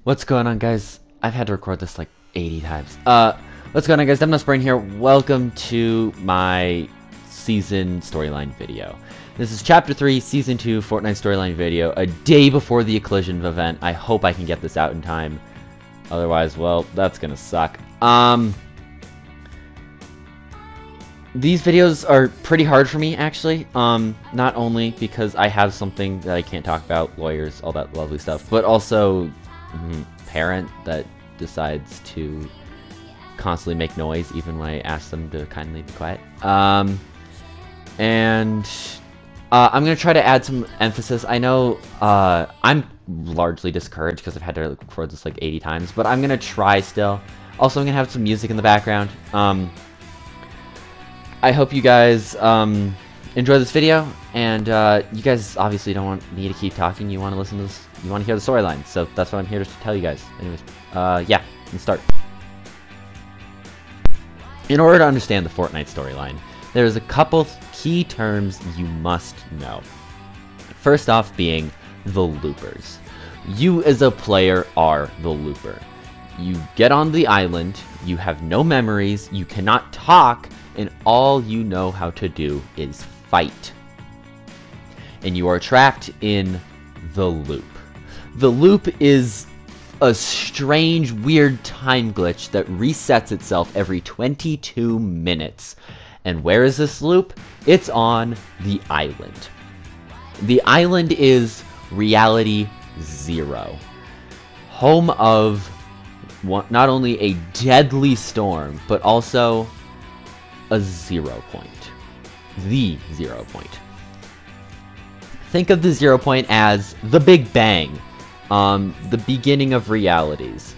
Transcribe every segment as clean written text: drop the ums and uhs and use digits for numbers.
What's going on, guys? I've had to record this like 80 times. What's going on, guys? Demnosbrain here. Welcome to my season storyline video. This is Chapter 3, Season 2, Fortnite storyline video, a day before the Occlusion event. I hope I can get this out in time. Otherwise, well, that's gonna suck. These videos are pretty hard for me, actually. Not only because I have something that I can't talk about, lawyers, all that lovely stuff, but also parent that decides to constantly make noise even when I ask them to kindly be quiet. I'm gonna try to add some emphasis. I know I'm largely discouraged because I've had to record this like 80 times, but I'm gonna try still. Also, I'm gonna have some music in the background. I hope you guys enjoy this video, and you guys obviously don't want me to keep talking. You want to listen to this. You want to hear the storyline, so that's what I'm here to tell you guys. Anyways, yeah, let's start. In order to understand the Fortnite storyline, there's a couple key terms you must know. First off being the loopers. You as a player are the looper. You get on the island, you have no memories, you cannot talk, and all you know how to do is fight. And you are trapped in the loop. The loop is a strange, weird time glitch that resets itself every 22 minutes. And where is this loop? It's on the island. The island is Reality Zero, home of not only a deadly storm, but also a 0 point. The 0 point. Think of the 0 point as the Big Bang. The beginning of realities.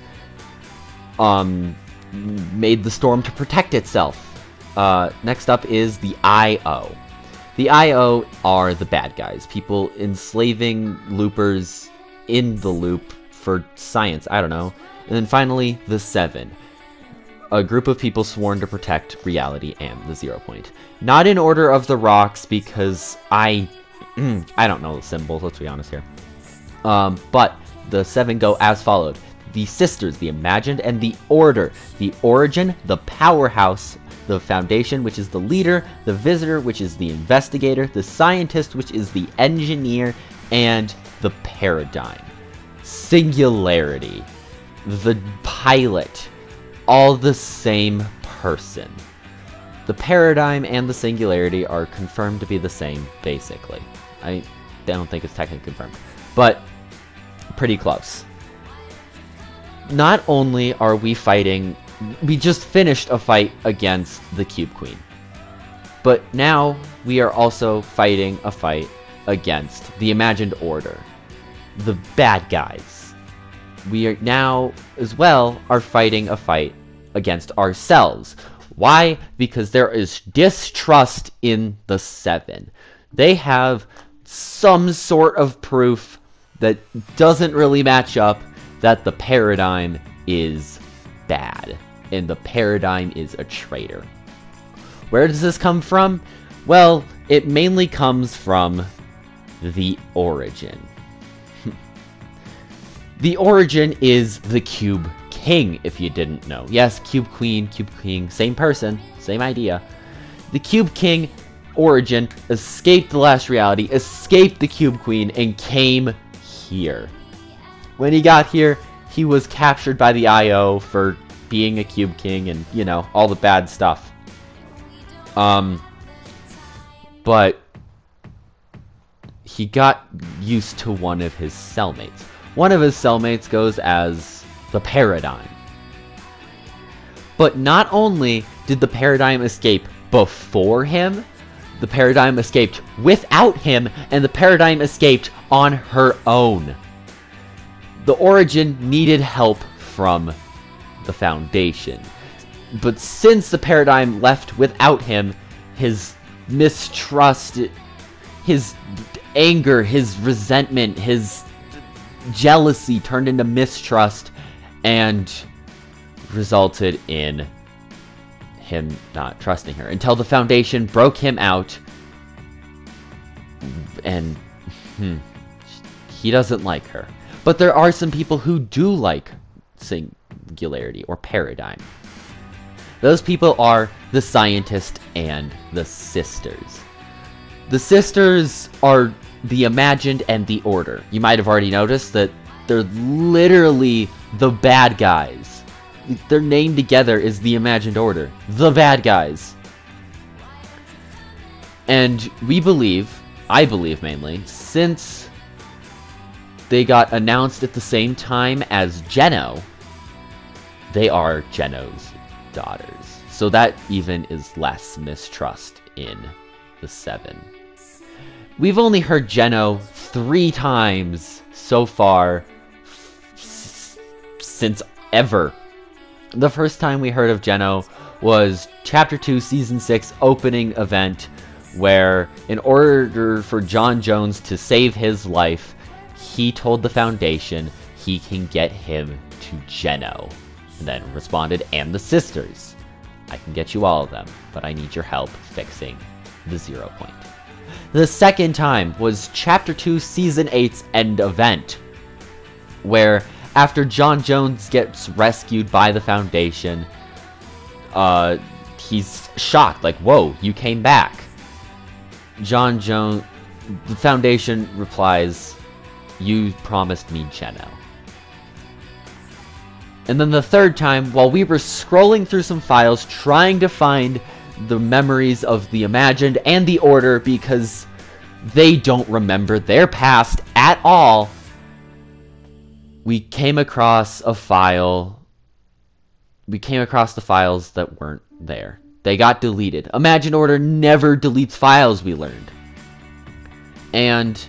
Made the storm to protect itself. Next up is the I.O. The I.O. are the bad guys. People enslaving loopers in the loop for science. I don't know. And then finally, the Seven. A group of people sworn to protect reality and the 0 point. Not in order of the rocks, because I don't know the symbols, let's be honest here. But the Seven go as followed. The Sisters, the Imagined, and the Order. The Origin, the Powerhouse, the Foundation, which is the leader, the Visitor, which is the investigator, the Scientist, which is the engineer, and the Paradigm. Singularity, the pilot, all the same person. The Paradigm and the Singularity are confirmed to be the same, basically. I don't think it's technically confirmed, but pretty close. Not only are we fighting, we just finished a fight against the Cube Queen, but now we are also fighting a fight against the Imagined Order, the bad guys. We are now, as well, are fighting a fight against ourselves. Why? Because there is distrust in the Seven. They have some sort of proof that doesn't really match up that the Paradigm is bad, and the Paradigm is a traitor. Where does this come from? Well, it mainly comes from the Origin. The Origin is the Cube King, if you didn't know. Yes, Cube Queen, Cube King, same person, same idea. The Cube King, Origin, escaped the last reality, escaped the Cube Queen, and came here. When he got here, he was captured by the I.O. for being a Cube King and, you know, all the bad stuff. But he got used to one of his cellmates. One of his cellmates goes as the Paradigm. But not only did the Paradigm escape before him, the Paradigm escaped without him, and the Paradigm escaped on her own. The Origin needed help from the Foundation. But since the Paradigm left without him, his mistrust, his anger, his resentment, his jealousy turned into mistrust and resulted in him not trusting her until the Foundation broke him out, and he doesn't like her. But there are some people who do like singularity or paradigm. Those people are the Scientist and the Sisters. The Sisters are the Imagined and the Order. You might have already noticed that they're literally the bad guys. Their name together is the Imagined Order. The bad guys. And we believe, I believe mainly, since they got announced at the same time as Geno, they are Geno's daughters. So that even is less mistrust in the 7. We've only heard Geno 3 times so far since ever. The first time we heard of Geno was Chapter 2, Season 6 opening event, where in order for J'onn J'onzz to save his life, he told the Foundation he can get him to Geno. And then responded, and the Sisters. I can get you all of them, but I need your help fixing the 0 point. The second time was Chapter 2, Season 8's end event, where after J'onn J'onzz gets rescued by the Foundation, he's shocked, like, whoa, you came back. J'onn J'onzz, the Foundation replies, you promised me Geno. And then the third time, while we were scrolling through some files trying to find the memories of the Imagined and the Order because they don't remember their past at all, we came across a file. We came across the files that weren't there. They got deleted. Imagined Order never deletes files, we learned. And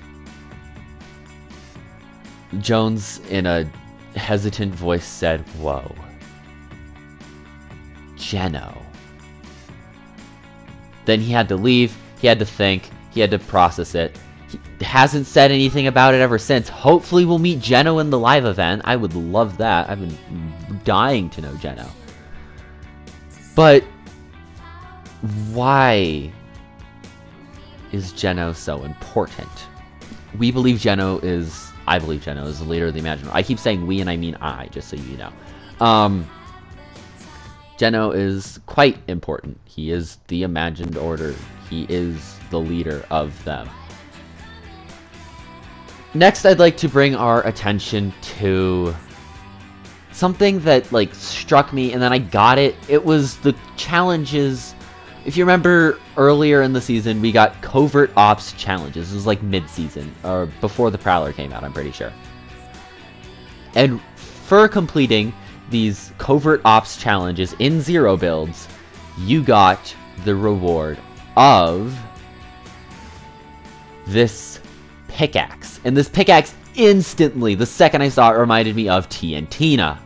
Jones, in a hesitant voice, said, whoa. Geno. Then he had to leave, he had to think, he had to process it. He hasn't said anything about it ever since. Hopefully we'll meet Geno in the live event. I would love that. I've been dying to know Geno. But why is Geno so important? We believe Geno is... I believe Geno is the leader of the Imagined Order. I keep saying we, and I mean I, just so you know. Geno is quite important. He is the Imagined Order. He is the leader of them. Next, I'd like to bring our attention to something that, like, struck me, and then I got it. It was the challenges. If you remember, earlier in the season, we got Covert Ops challenges. It was like mid-season, or before the Prowler came out, I'm pretty sure. And for completing these Covert Ops challenges in 0 builds, you got the reward of this pickaxe. And this pickaxe instantly, the second I saw it, reminded me of TNTina.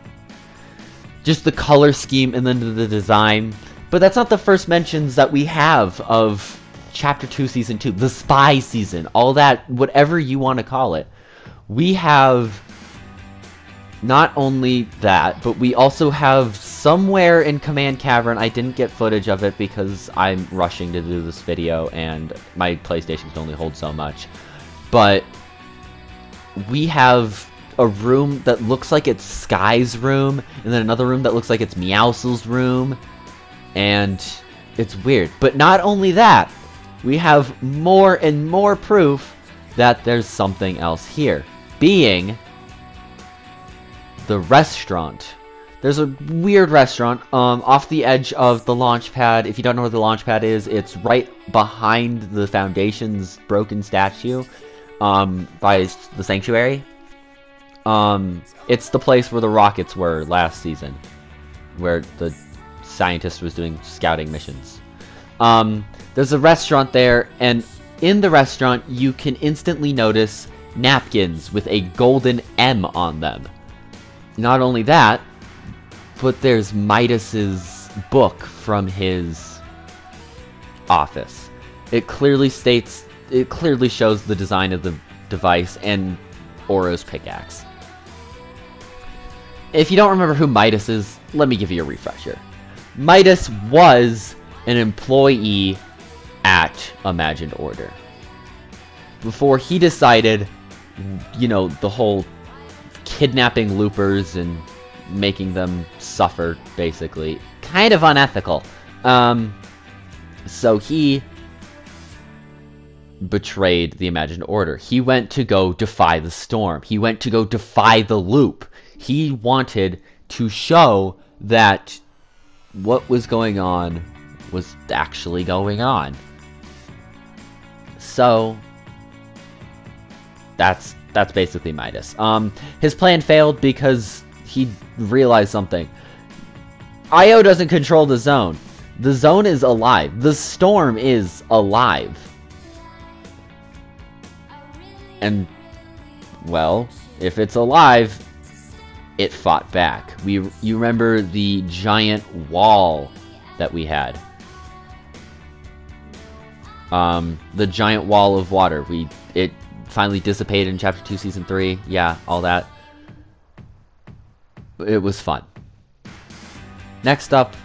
Just the color scheme and then the design. But that's not the first mentions that we have of Chapter 2, Season 2. The Spy Season. All that, whatever you want to call it. We have not only that, but we also have somewhere in Command Cavern, I didn't get footage of it because I'm rushing to do this video and my PlayStation can only hold so much. But we have a room that looks like it's Sky's room, and then another room that looks like it's Meowscles' room. And it's weird. But not only that, we have more and more proof that there's something else here. Being the restaurant. There's a weird restaurant off the edge of the launch pad. If you don't know where the launch pad is, it's right behind the Foundation's broken statue by the Sanctuary. It's the place where the rockets were last season, where the Scientist was doing scouting missions. There's a restaurant there, and in the restaurant you can instantly notice napkins with a golden M on them. Not only that, but there's Midas's book from his office. It clearly states, it clearly shows the design of the device and Oro's pickaxe. If you don't remember who Midas is, let me give you a refresher. Midas was an employee at Imagined Order. Before he decided, you know, the whole kidnapping loopers and making them suffer, basically. Kind of unethical. So he betrayed the Imagined Order. He went to go defy the storm. He went to go defy the loop. He wanted to show that what was going on was actually going on. So that's basically Midas. His plan failed because he realized something. Io doesn't control the zone. The zone is alive. The storm is alive. And, well, if it's alive, it fought back. You remember the giant wall that we had. The giant wall of water. It finally dissipated in Chapter 2, Season 3. Yeah, all that. It was fun. Next up,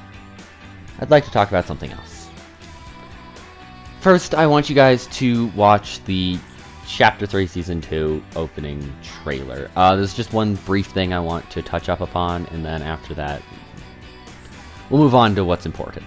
I'd like to talk about something else. First, I want you guys to watch the Chapter 3 Season 2 opening trailer. There's just one brief thing I want to touch up upon, and then after that, we'll move on to what's important.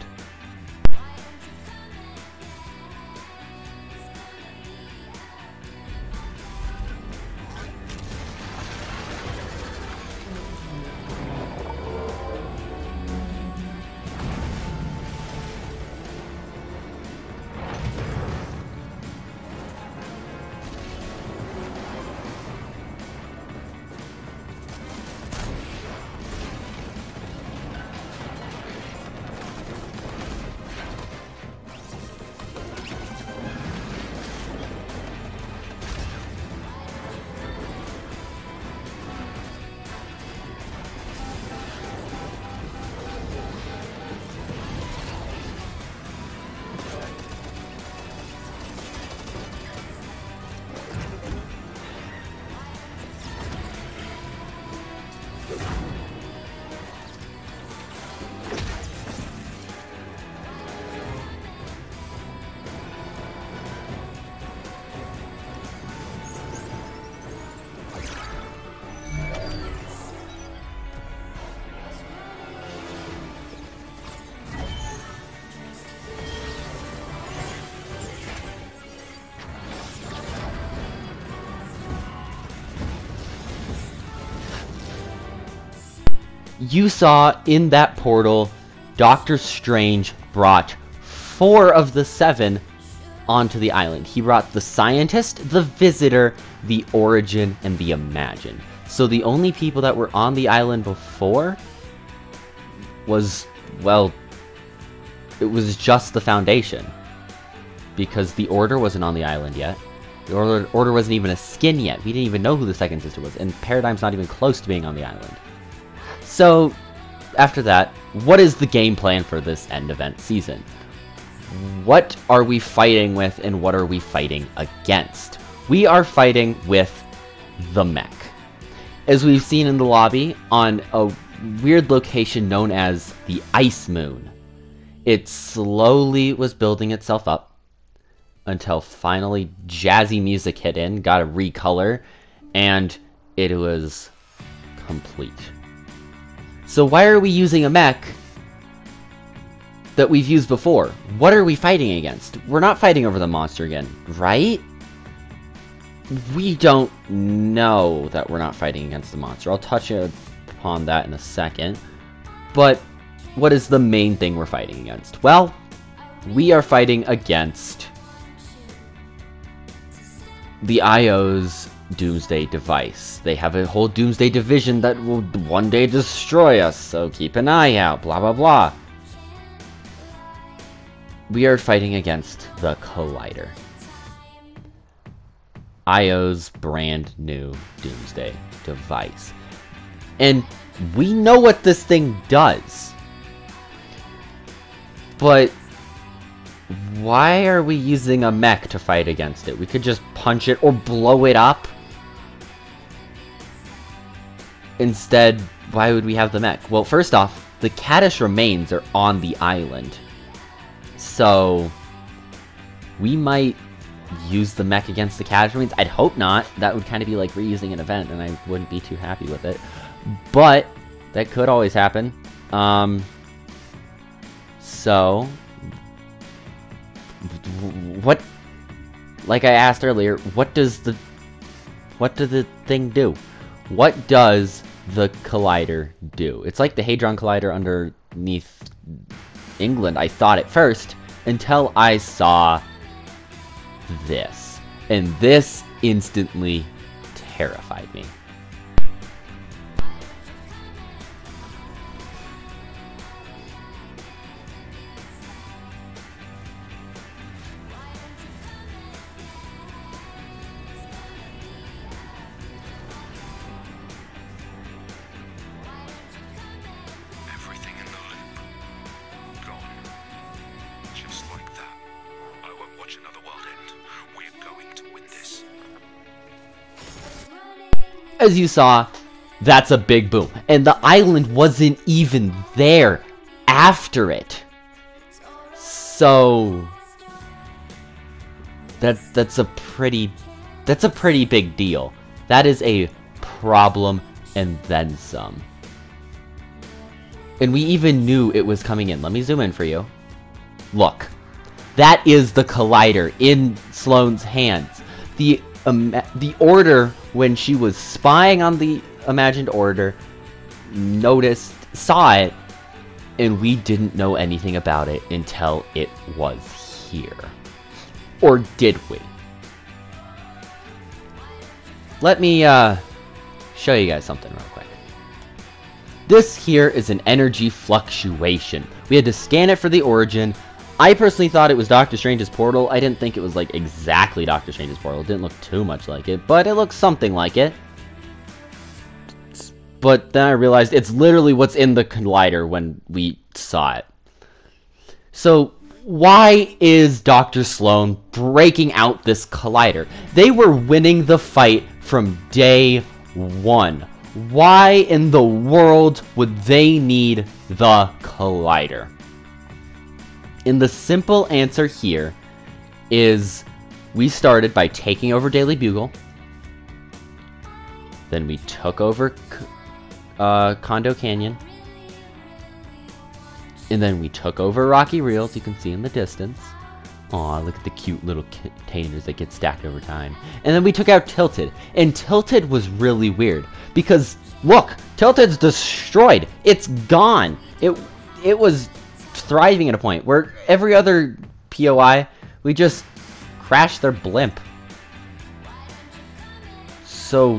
You saw in that portal, Doctor Strange brought 4 of the 7 onto the island. He brought the Scientist, the Visitor, the Origin, and the Imagine. So the only people that were on the island before was, well, it was just the Foundation. Because the Order wasn't on the island yet. The Order wasn't even a skin yet. We didn't even know who the Second Sister was. And Paradigm's not even close to being on the island. So, after that, what is the game plan for this end event season? What are we fighting with and what are we fighting against? We are fighting with the mech. As we've seen in the lobby, on a weird location known as the Ice Moon. It slowly was building itself up until finally jazzy music hit in, got a recolor, and it was complete. So why are we using a mech that we've used before? What are we fighting against? We're not fighting over the monster again, right? We don't know that we're not fighting against the monster. I'll touch upon that in a second. But what is the main thing we're fighting against? Well, we are fighting against the IO's Doomsday device. They have a whole Doomsday division that will one day destroy us, so keep an eye out, blah blah blah. We are fighting against the Collider. IO's brand new Doomsday device. And we know what this thing does. But why are we using a mech to fight against it? We could just punch it or blow it up. Instead, why would we have the mech? Well, first off, the Kadish remains are on the island. So, we might use the mech against the casual means? I'd hope not. That would kind of be like reusing an event, and I wouldn't be too happy with it. But that could always happen. So what? Like I asked earlier, what does the thing do? What does the Collider do? It's like the Hadron Collider underneath England, I thought at first, until I saw this. And this instantly terrified me. As you saw, that's a big boom. And the island wasn't even there after it. So that's a pretty big deal. That is a problem and then some. And we even knew it was coming in. Let me zoom in for you. Look. That is the Collider in Sloane's hands. The Order, when she was spying on the imagined Order, saw it, and we didn't know anything about it until it was here. Or did we? Let me show you guys something real quick. This here is an energy fluctuation. We had to scan it for the origin. I personally thought it was Doctor Strange's portal. I didn't think it was like exactly Doctor Strange's portal. It didn't look too much like it, but it looks something like it. But then I realized it's literally what's in the Collider when we saw it. So why is Dr. Sloane breaking out this Collider? They were winning the fight from day one. Why in the world would they need the Collider? And the simple answer here is we started by taking over Daily Bugle. Then we took over Condo Canyon. And then we took over Rocky Reels, you can see in the distance. Aw, look at the cute little containers that get stacked over time. And then we took out Tilted. And Tilted was really weird. Because, look, Tilted's destroyed. It's gone. It was thriving at a point where every other POI, we just crashed their blimp. So,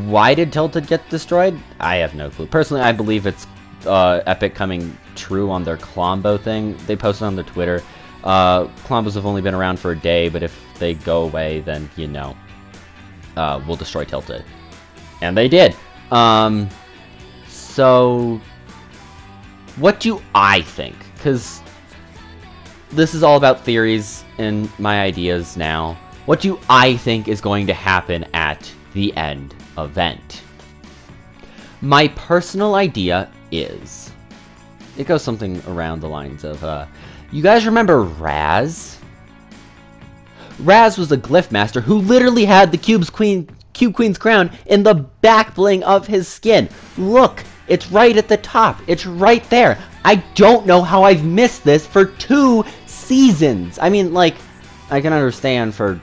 why did Tilted get destroyed? I have no clue. Personally, I believe it's Epic coming true on their Klombo thing. They posted on their Twitter. Klombos have only been around for a day, but if they go away, then, you know, we'll destroy Tilted. And they did. So, what do I think? Because this is all about theories and my ideas now. What do I think is going to happen at the end event? My personal idea is, it goes something around the lines of, you guys remember Raz? Raz was a glyph master who literally had the Cube Queen's crown in the back bling of his skin. Look, it's right at the top. It's right there. I don't know how I've missed this for 2 seasons. I mean, like, I can understand for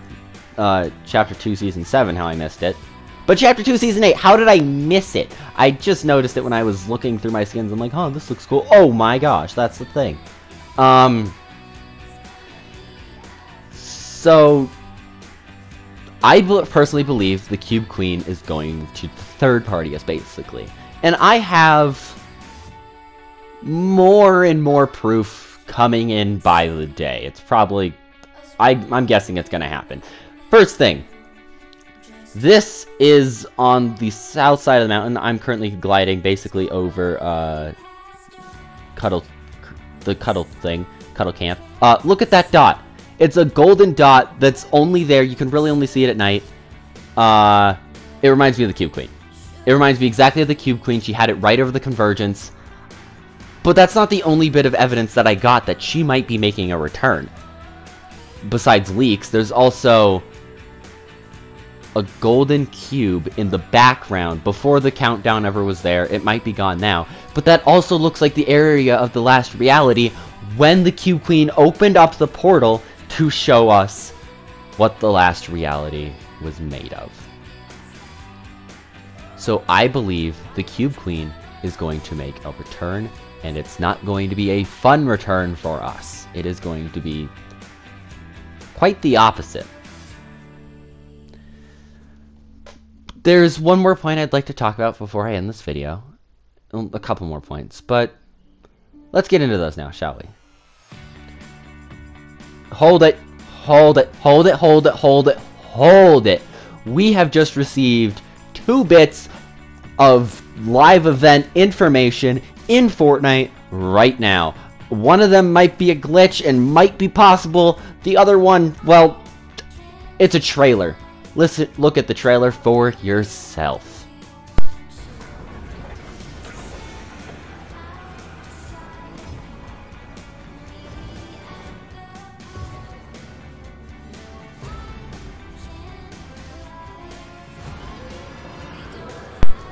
Chapter 2, Season 7 how I missed it. But Chapter 2, Season 8, how did I miss it? I just noticed it when I was looking through my skins. I'm like, oh, this looks cool. Oh my gosh, that's the thing. So, I personally believe the Cube Queen is going to third party us, basically. And I have more and more proof coming in by the day. It's probably, I'm guessing it's going to happen. First thing, this is on the south side of the mountain. I'm currently gliding basically over the Cuddle Camp. Look at that dot. It's a golden dot that's only there. You can really only see it at night. It reminds me of the Cube Queen. It reminds me exactly of the Cube Queen. She had it right over the Convergence. But that's not the only bit of evidence that I got that she might be making a return. besides leaks, there's also a golden cube in the background before the countdown ever was there. It might be gone now, but that also looks like the area of the last reality when the Cube Queen opened up the portal to show us what the last reality was made of. So I believe the Cube Queen is going to make a return, and it's not going to be a fun return for us. It is going to be quite the opposite. There's one more point I'd like to talk about before I end this video. A couple more points, but let's get into those now, shall we? Hold it, hold it, hold it, hold it, hold it, hold it. We have just received 2 bits of live event information in Fortnite right now. One of them might be a glitch and might be possible. The other one, well, it's a trailer. Listen, look at the trailer for yourself.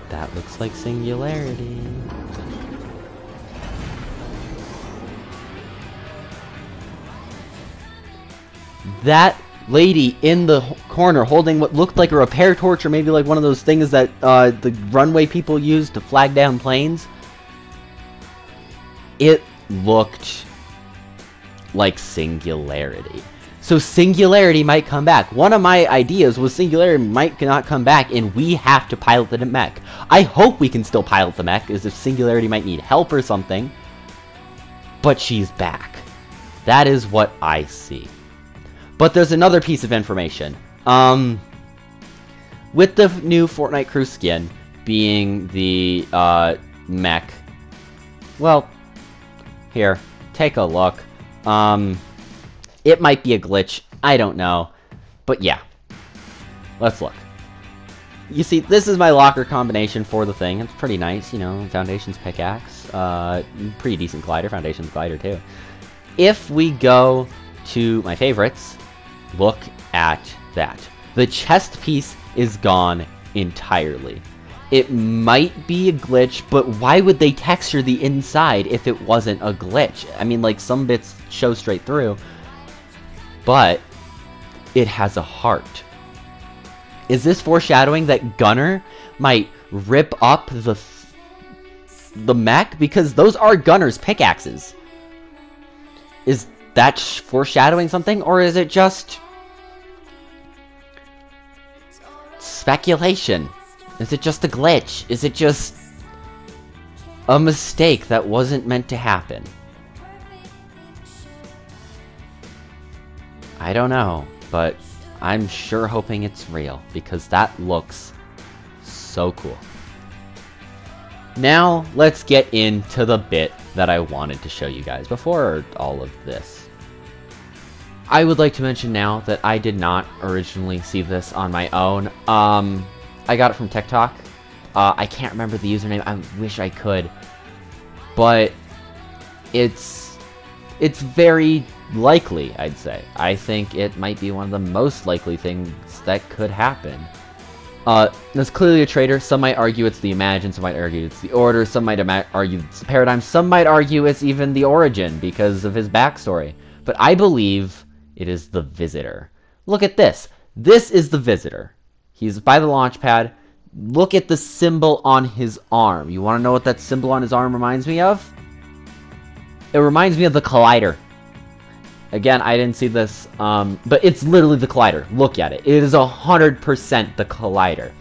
That looks like Singularity. That lady in the corner holding what looked like a repair torch, or maybe like one of those things that the runway people use to flag down planes. It looked like Singularity. So Singularity might come back. One of my ideas was Singularity might not come back and we have to pilot the mech. I hope we can still pilot the mech, as if Singularity might need help or something. But she's back. That is what I see. But there's another piece of information. With the new Fortnite crew skin being the mech, well, here, take a look. It might be a glitch, I don't know. But yeah, let's look. You see, this is my locker combination for the thing. It's pretty nice, you know, Foundation's pickaxe. Pretty decent glider, Foundation's glider too. If we go to my favorites, look at that. The chest piece is gone entirely. It might be a glitch, but why would they texture the inside if it wasn't a glitch? I mean, like, some bits show straight through, but it has a heart. Is this foreshadowing that Gunner might rip up the mech? Because those are Gunner's pickaxes. Is that foreshadowing something, or is it just speculation? Is it just a glitch? Is it just a mistake that wasn't meant to happen? I don't know, but I'm sure hoping it's real, because that looks so cool. Now, let's get into the bit that I wanted to show you guys before all of this. I would like to mention now that I did not originally see this on my own. I got it from TikTok. I can't remember the username. I wish I could. But it's very likely, I'd say. I think it might be one of the most likely things that could happen. It's clearly a traitor. Some might argue it's the Imagine, some might argue it's the Order, some might argue it's the Paradigm, some might argue it's even the Origin because of his backstory. But I believe it is the Visitor. Look at this. This is the Visitor. He's by the launch pad. Look at the symbol on his arm. You want to know what that symbol on his arm reminds me of? It reminds me of the Collider. Again, I didn't see this, but it's literally the Collider. Look at it. It is 100% the Collider.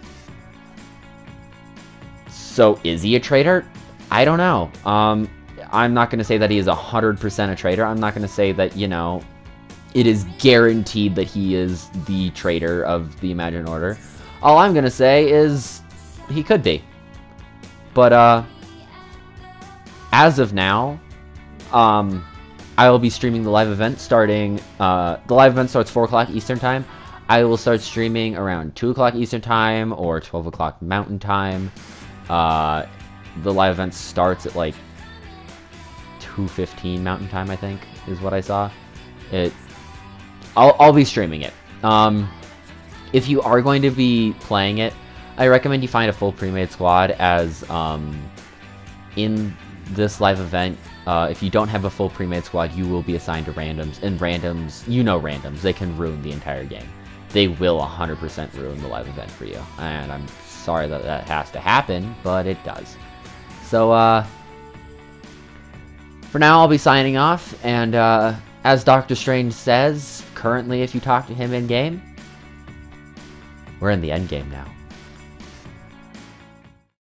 So, is he a traitor? I don't know. I'm not going to say that he is 100% a traitor. I'm not going to say that, you know, it is guaranteed that he is the traitor of the Imagine Order. All I'm going to say is he could be. But, as of now, I will be streaming the live event starting, the live event starts 4 o'clock Eastern Time. I will start streaming around 2 o'clock Eastern Time or 12 o'clock Mountain Time. The live event starts at like 2:15 Mountain Time, I think, is what I saw. I'll be streaming it. If you are going to be playing it, I recommend you find a full pre-made squad, as in this live event, if you don't have a full pre-made squad, you will be assigned to randoms, and randoms, you know randoms, they can ruin the entire game. They will 100% ruin the live event for you, and I'm sorry that that has to happen, but it does. So, for now, I'll be signing off, and as Doctor Strange says, currently if you talk to him in-game, we're in the endgame now.